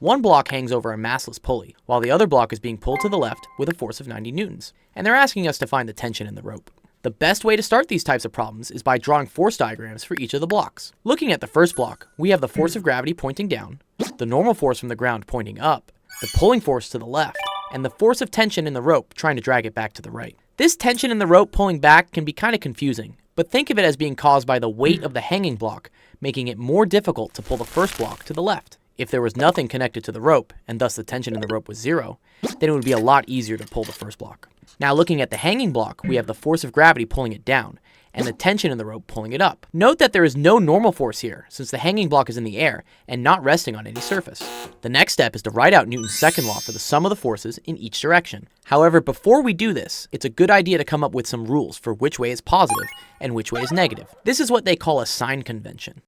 One block hangs over a massless pulley, while the other block is being pulled to the left with a force of 90 newtons. And they're asking us to find the tension in the rope. The best way to start these types of problems is by drawing force diagrams for each of the blocks. Looking at the first block, we have the force of gravity pointing down, the normal force from the ground pointing up, the pulling force to the left, and the force of tension in the rope trying to drag it back to the right. This tension in the rope pulling back can be kind of confusing, but think of it as being caused by the weight of the hanging block, making it more difficult to pull the first block to the left. If there was nothing connected to the rope, and thus the tension in the rope was zero, then it would be a lot easier to pull the first block. Now looking at the hanging block, we have the force of gravity pulling it down, and the tension in the rope pulling it up. Note that there is no normal force here, since the hanging block is in the air and not resting on any surface. The next step is to write out Newton's second law for the sum of the forces in each direction. However, before we do this, it's a good idea to come up with some rules for which way is positive and which way is negative. This is what they call a sign convention.